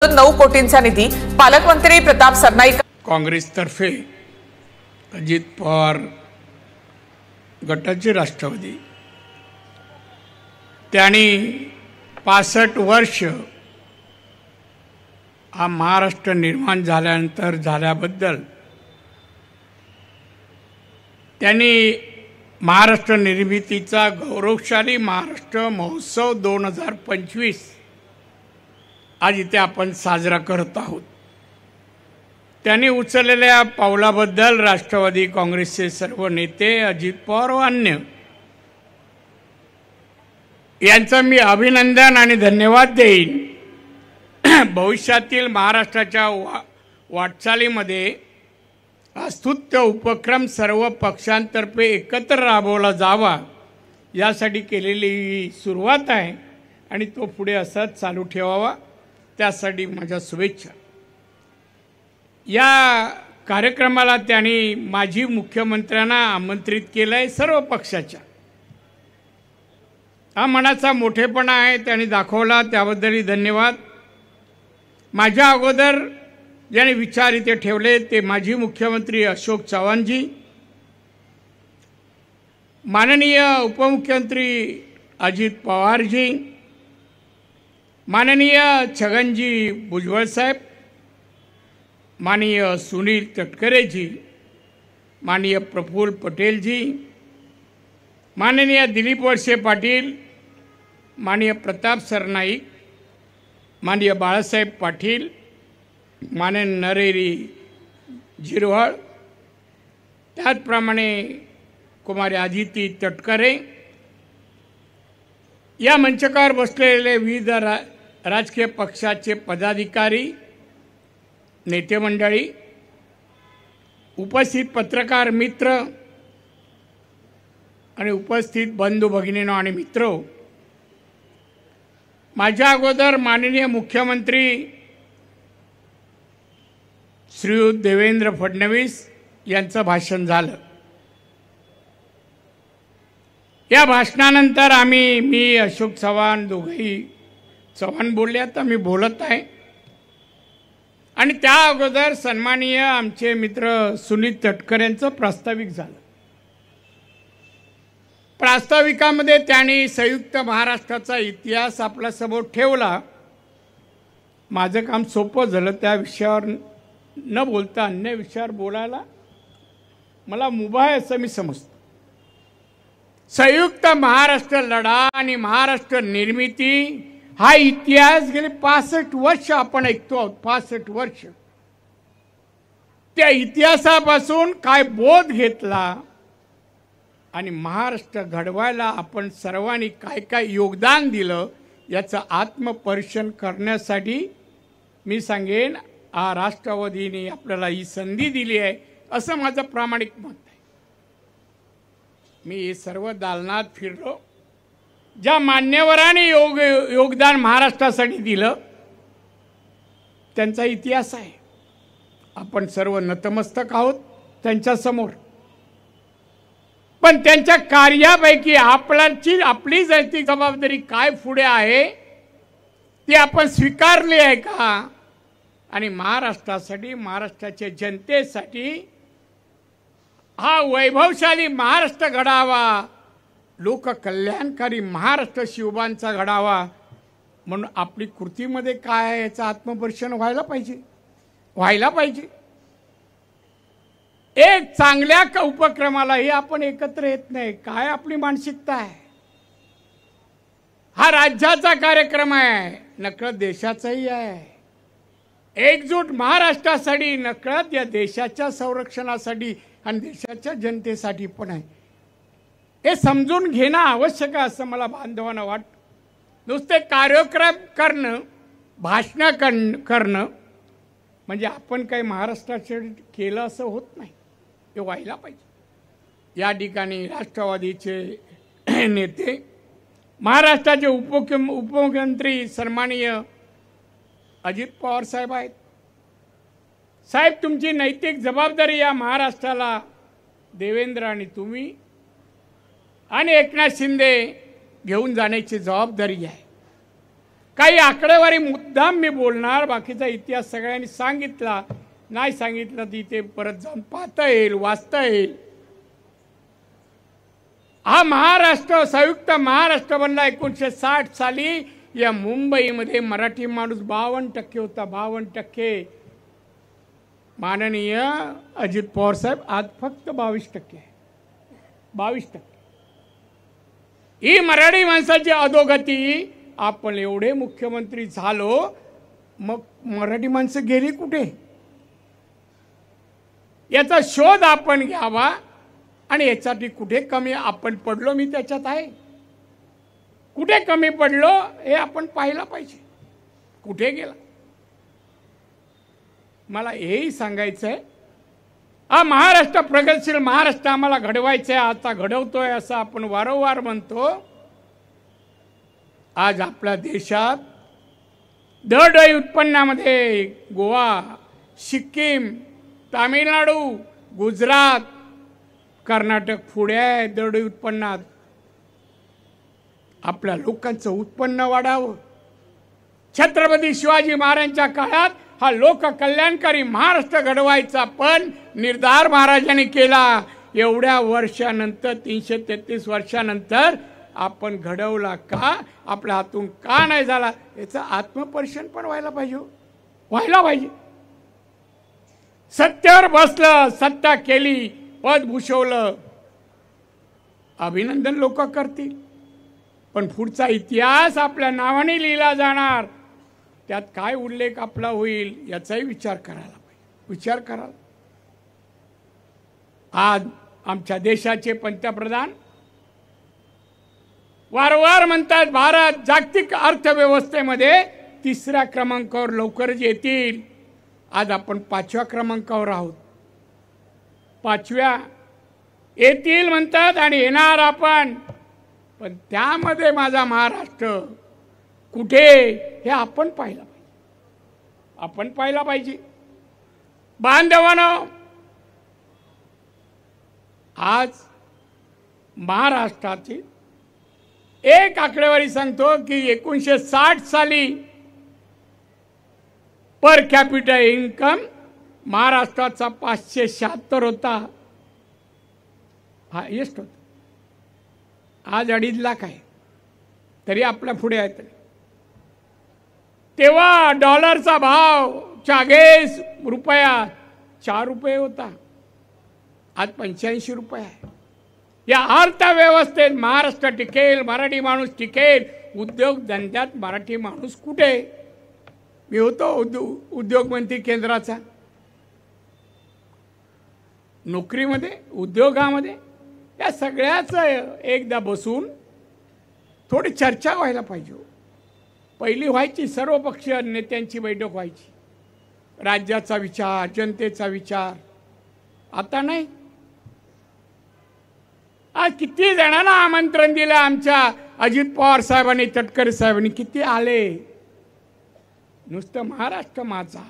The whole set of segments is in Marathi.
9 कोटींचा निधी पालकमंत्री प्रताप सरनाईक काँग्रेसतर्फे अजित पवार गटाचे राष्ट्रवादी त्यांनी 65 वर्ष हा महाराष्ट्र निर्माण झाल्यानंतर झाल्याबद्दल त्यांनी महाराष्ट्र निर्मितीचा गौरवशाली महाराष्ट्र महोत्सव 2025 आज इथे आपण साजरा करत आहोत। त्यांनी उचललेल्या पावलाबद्दल राष्ट्रवादी काँग्रेसचे सर्व नेते अजित पवार व अन्य यांचं मी अभिनंदन आणि धन्यवाद देईन। भविष्यातील महाराष्ट्राच्या वाटचालीमध्ये स्तुत्य उपक्रम सर्व पक्षांतर्फे एकत्र राबवला जावा यासाठी केलेली सुरुवात आहे आणि तो पुढे असाच चालू ठेवावा त्यासाठी माझ्या शुभेच्छा। या कार्यक्रमाला त्यांनी माजी मुख्यमंत्र्यांना आमंत्रित केलंय सर्व पक्षाच्या। हा मनाचा मोठेपणा आहे त्यांनी दाखवला त्याबद्दलही धन्यवाद। माझ्या अगोदर ज्यांनी विचार इथे ठेवले ते माजी मुख्यमंत्री अशोक चव्हाणजी, माननीय उपमुख्यमंत्री अजित पवारजी, माननीय छगनजी भुजबळ साहेब, माननीय सुनील तटकरेजी, माननीय प्रफुल्ल पटेलजी, माननीय दिलीप वळसे पाटील, माननीय प्रताप सरनाईक, माननीय बाळासाहेब पाटील, माननीय नरेरी झिरवाळ, त्याचप्रमाणे कुमारी आदिती तटकरे, या मंचकावर बसलेले विविध राजकीय पक्षाचे पदाधिकारी, नेते मंडळी, उपस्थित पत्रकार मित्र आणि उपस्थित बंधू भगिनींनो आणि मित्रो, माझ्या अगोदर माननीय मुख्यमंत्री श्रीयुत देवेंद्र फडणवीस यांचं भाषण झालं। या भाषणानंतर मी अशोक चव्हाण दोघेही चव्हाण बोलले, आता मी बोलत आहे आणि त्या अगोदर सन्माननीय आमचे मित्र सुनील तटकरे यांचं प्रास्ताविक झालं। प्रास्ताविकामध्ये त्यांनी संयुक्त महाराष्ट्राचा इतिहास आपल्यासमोर ठेवला। माझं काम सोपं झालं, त्या विषयावर न बोलता अन्य विषयावर बोलायला मला मुभा आहे असं मी समजतो। संयुक्त महाराष्ट्र लढा आणि महाराष्ट्र निर्मिती हा इतिहास गेले 65 वर्ष आपण ऐकतो आहोत। 65 वर्ष त्या इतिहासापासून काय बोध घेतला आणि महाराष्ट्र घडवायला आपण सर्वांनी काय काय योगदान दिलं याचं आत्मपरीक्षण करण्यासाठी मी सांगेन राष्ट्रवादीने आपल्याला ही संधी दिली आहे असं माझं प्रामाणिक मत आहे। मी सर्व दालनात फिरलो, ज्या मान्यवरांनी योगदान महाराष्ट्रासाठी दिलं त्यांचा इतिहास आहे। आपण सर्व नतमस्तक आहोत त्यांच्या समोर, पण त्यांच्या कार्यापैकी आपली नैतिक जबाबदारी काय पुढे आहे ती आपण स्वीकारली आहे का? आणि महाराष्ट्रासाठी, महाराष्ट्राच्या जनतेसाठी हा वैभवशाली महाराष्ट्र घडावा, लोककल्याणकारी महाराष्ट्र शिवबांचा घडावा म्हणून आपली कृतीमध्ये काय आहे याचं आत्मपरीक्षण व्हायला पाहिजे। एक चांगल्या उपक्रमालाही आपण एकत्र येत नाही, काय आपली मानसिकता आहे? हा राज्याचा कार्यक्रम आहे, नकळत देशाचाही आहे। एकजूट महाराष्ट्रासाठी, नकळत या देशाच्या संरक्षणासाठी आणि देशाच्या जनतेसाठी पण आहे। हे समजून घेणं आवश्यक आहे असं मला बांधवांना वाटतं। नुसते कार्यक्रम करणं, भाषणं करणं म्हणजे आपण काही महाराष्ट्रासाठी केलं असं होत नाही, हे व्हायला पाहिजे। या ठिकाणी राष्ट्रवादीचे नेते, महाराष्ट्राचे उपमुख्यमंत्री सन्माननीय अजित पवार साहेब आहेत। साहेब, तुमची नैतिक जबाबदारी या महाराष्ट्राला देवेंद्र आणि तुम्ही आणि एकनाथ शिंदे घेऊन जाण्याची जबाबदारी आहे। काही आकडेवारी मुद्दाम मी बोलणार, बाकीचा इतिहास सगळ्यांनी सांगितला, नाही सांगितलं ती ते परत जाऊन पाहता येईल, वाचता येईल. हा महाराष्ट्र संयुक्त महाराष्ट्र बनला 1960 साली. या मुंबईमध्ये मराठी माणूस 52% होता, 52%. माननीय अजित पवार साहेब आज फक्त 22% आहे, 22%. ही मराठी माणसाची अधोगती. आपण एवढे मुख्यमंत्री झालो, मग मराठी माणसं गेली कुठे याचा शोध आपण घ्यावा. आणि यासाठी कुठे कमी आपण पडलो, मी त्याच्यात आहे, कुठे कमी पडलो हे आपण पाहिलं पाहिजे. कुठे गेला मला हेही सांगायचं आहे. हा महाराष्ट्र प्रगतशील महाराष्ट्र आम्हाला घडवायचं आहे, आता घडवतोय असं आपण वारंवार म्हणतो. आज आपल्या देशात दरडोई उत्पन्नामध्ये गोवा, सिक्कीम, तामिळनाडू, गुजरात, कर्नाटक पुढे आहे. दरडोई उत्पन्नात आपल्या लोकांचं उत्पन्न वाढावं. छत्रपती शिवाजी महाराजांच्या काळात हा लोककल्याणकारी महाराष्ट्र घडवायचा पण निर्धार महाराजांनी केला. एवढ्या वर्षानंतर 333 वर्षानंतर आपण घडवला का, आपल्या हातून का नाही झाला याचं आत्मपरीक्षण पण व्हायला पाहिजे, व्हायला पाहिजे. सत्तेवर बसलं, सत्ता केली, पद भूषवलं, अभिनंदन लोक करतील, पण पुढचा इतिहास आपल्या नावाने लिहिला जाणार. त्यात काय उल्लेख आपला होईल याचाही विचार करायला पाहिजे, विचार करायला. आज आमच्या देशाचे पंतप्रधान वारंवार म्हणतात भारत जागतिक अर्थव्यवस्थेमध्ये 3ऱ्या क्रमांकावर लवकरच येतील. आज आपण 5व्या क्रमांकावर आहोत. 5व्या येतील म्हणतात आणि येणार आपण, पण त्यामध्ये माझा महाराष्ट्र कुठे हे आपण पाहिलं पाहिजे, आपण पाहिलं पाहिजे. बांधवांनो, आज महाराष्ट्राची एक आकडेवारी सांगतो की 1960 साली पर कॅपिटल इन्कम महाराष्ट्राचा 576 होता, हायेस्ट होता. आज 2.5 लाख आहे, तरी आपल्या पुढे आहे. तरी तेव्हा डॉलरचा भाव 40 रुपयात 4 रुपये होता, आज 85 रुपये आहे. या अर्थव्यवस्थेत महाराष्ट्र टिकेल, मराठी माणूस टिकेल. उद्योग धंद्यात मराठी माणूस कुठे? मी होतो उद्योग मंत्री केंद्राचा, नोकरीमध्ये, उद्योगामध्ये, या सगळ्याचं एकदा बसून थोडी चर्चा व्हायला पाहिजे. पहिली व्हायची सर्वपक्षीय नेत्यांची बैठक व्हायची, राज्याचा विचार, जनतेचा विचार. आता नाही. आज किती जणांना आमंत्रण दिलं आमच्या अजित पवार साहेबांनी, तटकरे साहेबांनी, किती आले. नुसतं महाराष्ट्र माझा,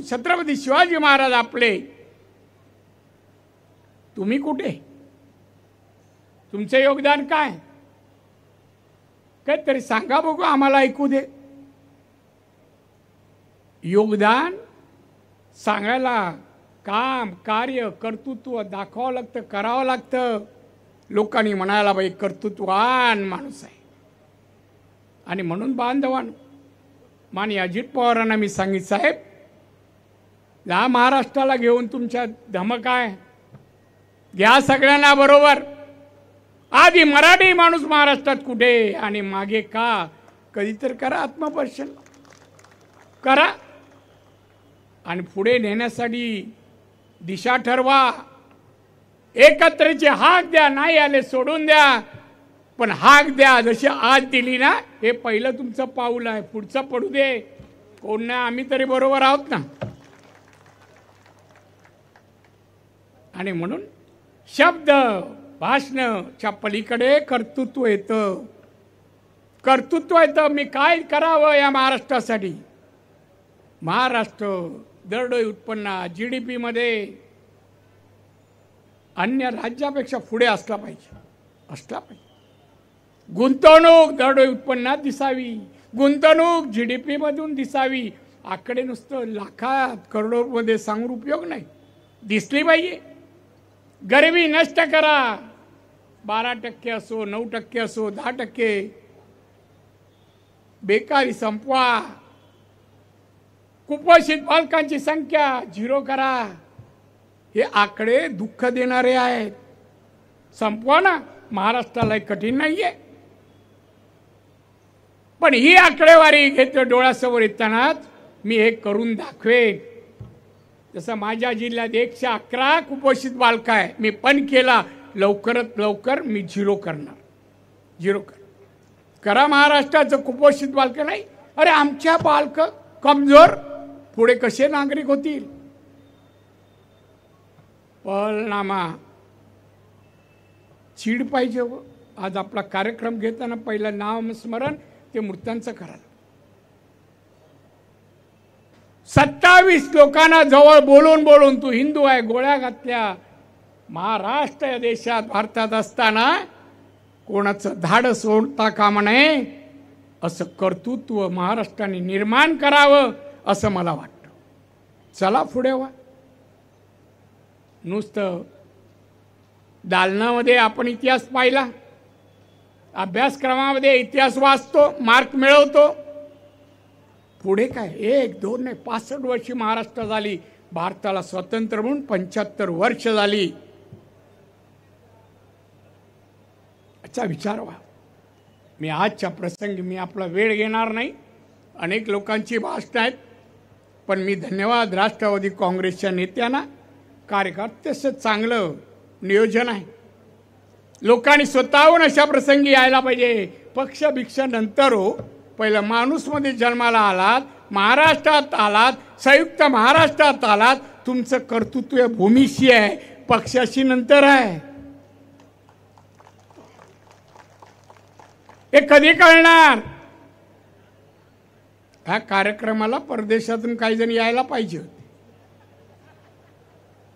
छत्रपती शिवाजी महाराज आपले, तुम्ही कुठे? तुमचे योगदान काय? काहीतरी सांगा बघू, आम्हाला ऐकू दे. योगदान सांगायला काम, कार्य, कर्तृत्व दाखवावं लागतं, करावं लागतं. लोकांनी म्हणायला बाई कर्तृत्ववान माणूस आहे. आणि म्हणून बांधवान माननीय अजित पवारांना मी सांगितलं, साहेब या महाराष्ट्राला घेऊन तुमच्या धमक आहे, घ्या सगळ्यांना बरोबर. आधी मराठी माणूस महाराष्ट्रात कुठे आणि मागे का, कधीतरी करा आत्मपरीक्षण, करा आणि पुढे नेण्यासाठी दिशा ठरवा. एकत्रेची हाक द्या, नाही आले सोडून द्या, पण हाक द्या. जशी आज दिली ना, हे पहिलं तुमचं पाऊल आहे, पुढचं पडू दे. कोण नाही, आम्ही तरी बरोबर आहोत ना. आणि म्हणून शब्द भाषणाच्या पलीकडे कर्तृत्व येतं, कर्तृत्व येतं. मी काय करावं या महाराष्ट्रासाठी? महाराष्ट्र दरडोई उत्पन्नात, GDP मध्ये अन्य राज्यापेक्षा पुढे असला पाहिजे, असला पाहिजे. गुंतवणूक दरडोई उत्पन्नात दिसावी, गुंतवणूक GDP मधून दिसावी. आकडे नुसतं लाखात करोडोमध्ये सांगून उपयोग नाही, दिसली पाहिजे. गरिबी नष्ट करा. 12% असो, 9% असो, 10%. बेकारी संपवा. कुपोषित बालकांची संख्या 0 करा. हे आकडे दुःख देणारे आहेत. संपवा ना. महाराष्ट्राला कठीण नाहीये. पण ही आकडेवारी घेतलं डोळ्यासमोर येतानाच मी हे करून दाखवेन. जसं माझ्या जिल्ह्यात 111 कुपोषित बालक आहे, मी पण केला. लवकरात लवकर मी 0 करणार. 0 करा. महाराष्ट्राचं कुपोषित बालक नाही. अरे आमच्या बालक कमजोर पुढे कसे नागरिक होतील. पलनामा चीड पाहिजे. आज आपला कार्यक्रम घेताना पहिलं नामस्मरण ते मृतांचं करा. 27 लोकांना जवळ बोलून तू हिंदू आहे गोळ्या घातल्या. महाराष्ट्र या देशात भारतात असताना कोणाचं धाडस सोडता कामा नये. असं कर्तृत्व महाराष्ट्राने निर्माण करावं असं मला वाटतं. चला पुढे वा. नुसतं दालनामध्ये आपण इतिहास पाहिला, अभ्यासक्रमामध्ये इतिहास वाचतो, मार्क मिळवतो. पुढे काय 1, 2 नाही 65 वर्षी महाराष्ट्र झाली. भारताला स्वतंत्र म्हणून 75 वर्ष झाली. अच्छा विचार व्हा. मी आजच्या प्रसंगी मी आपला वेळ घेणार नाही. अनेक लोकांची भाषणं आहेत, पण मी धन्यवाद राष्ट्रवादी काँग्रेसच्या नेत्यांना. कार्यकर्त्याचं चांगलं नियोजन आहे. लोकांनी स्वतःहून अशा प्रसंगी यायला पाहिजे. पक्ष भिक्ष नंतर हो. पहिलं माणूसमध्ये जन्माला आलात, महाराष्ट्रात आलात, संयुक्त महाराष्ट्रात आलात. तुमचं कर्तृत्व भूमीशी आहे, पक्षाशी नंतर आहे. हे कधी कळणार. ह्या कार्यक्रमाला परदेशातून काही जण यायला पाहिजे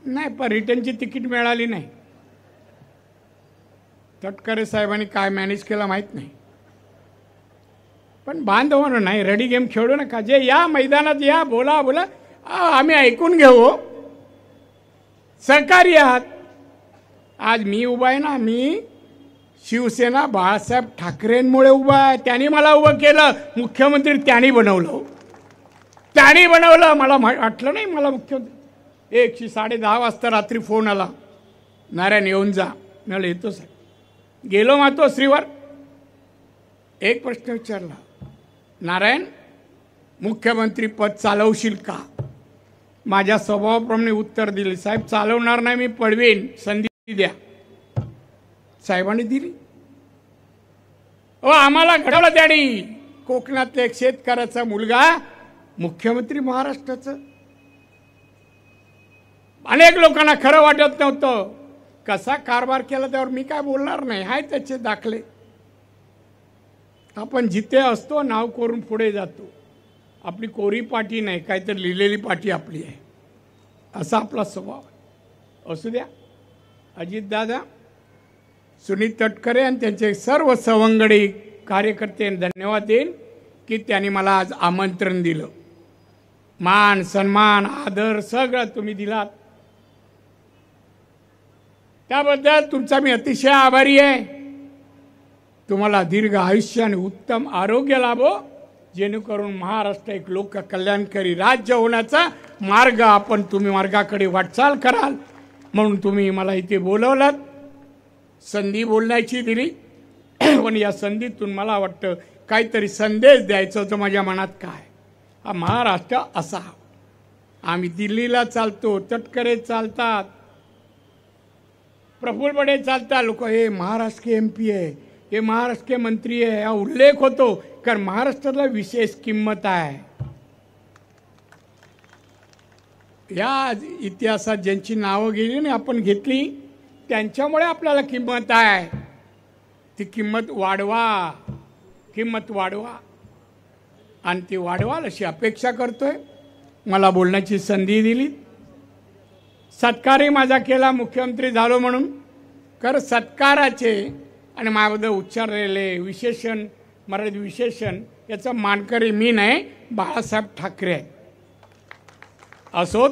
नाही, पण रिटर्नची तिकीट मिळाली नाही. तटकरे साहेबांनी काय मॅनेज केलं माहीत नाही. पण बांधवानं नाही, रेडी गेम खेळू नका. जे या मैदानात या, बोला बोला, आम्ही ऐकून घेऊ. सहकारी आहात. आज मी उभा आहे ना, मी शिवसेना बाळासाहेब ठाकरेंमुळे उभा आहे. त्यांनी मला उभं केलं. मुख्यमंत्री त्यांनी बनवलं. मला वाटलं नाही मला मुख्यमंत्री. 1:10 वाजता रात्री फोन आला, नारायण येऊन जा. मला येतो साहेब. गेलो मातोश्रीवर. एक प्रश्न विचारला, नारायण मुख्यमंत्री पद चालवशील का. माझ्या स्वभावाप्रमाणे उत्तर दिले, साहेब चालवणार नाही, मी पळवेन, संधी द्या. साहेबांनी दिली. आम्हाला घडवलं त्यांनी. कोकणातल्या एक शेतकऱ्याचा मुलगा मुख्यमंत्री महाराष्ट्राचं. अनेक लोकांना खरं वाटत नव्हतं. कसा कारभार केला त्यावर मी काय बोलणार नाही, हाय त्याचे दाखले. आपण जिथे असतो नाव करून पुढे जातो. आपली कोरी पाटी नाही, काहीतरी लिहिलेली पाटी आपली आहे, असा आपला स्वभाव आहे. असू द्या. अजितदादा, सुनील तटकरे आणि त्यांचे सर्व सवंगडी कार्यकर्त्यांना धन्यवाद देईन की त्यांनी मला आज आमंत्रण दिलं. मान सन्मान आदर सगळं तुम्ही दिलात, त्याबद्दल तुमचा मी अतिशय आभारी आहे. तुम्हाला दीर्घ आयुष्य आणि उत्तम आरोग्य लाभो, जेणेकरून महाराष्ट्र एक लोक कल्याणकारी राज्य होण्याचा मार्ग तुम्ही मार्गाकडे वाटचाल कराल. म्हणून तुम्ही मला इथे बोलवलात, संधी बोलण्याची दिली. पण या संधीतून मला वाटतं काहीतरी संदेश द्यायचा होता माझ्या मनात. काय हा महाराष्ट्र असा. आम्ही दिल्लीला चालतो, तटकरे चालतात, प्रफुल्ल पटेल चालतात. लोक हे महाराष्ट्र के MP आहे, हे महाराष्ट्र के मंत्री आहे, हा उल्लेख होतो. कारण महाराष्ट्राला विशेष किंमत आहे. या इतिहासात ज्यांची नावं गेली ना आपण घेतली, त्यांच्यामुळे आपल्याला किंमत आहे. ती किंमत वाढवा, किंमत वाढवा. आणि ती वाढवाल अशी अपेक्षा करतोय. मला बोलण्याची संधी दिली. सत्कारही माझा केला मुख्यमंत्री झालो म्हणून. खरं सत्काराचे आणि माझ्याबद्दल उच्चारलेले विशेषण, मराठी विशेषण याचा मानकरी मी नाही, बाळासाहेब ठाकरे आहे. असोत,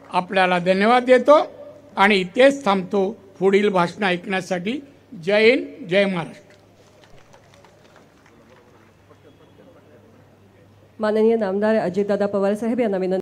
आपल्याला धन्यवाद देतो आणि इथेच थांबतो पुढील भाषण ऐकण्यासाठी. जय हिंद, जय महाराष्ट्र. माननीय नामदार अजितदादा पवार साहेब यांना विनंती.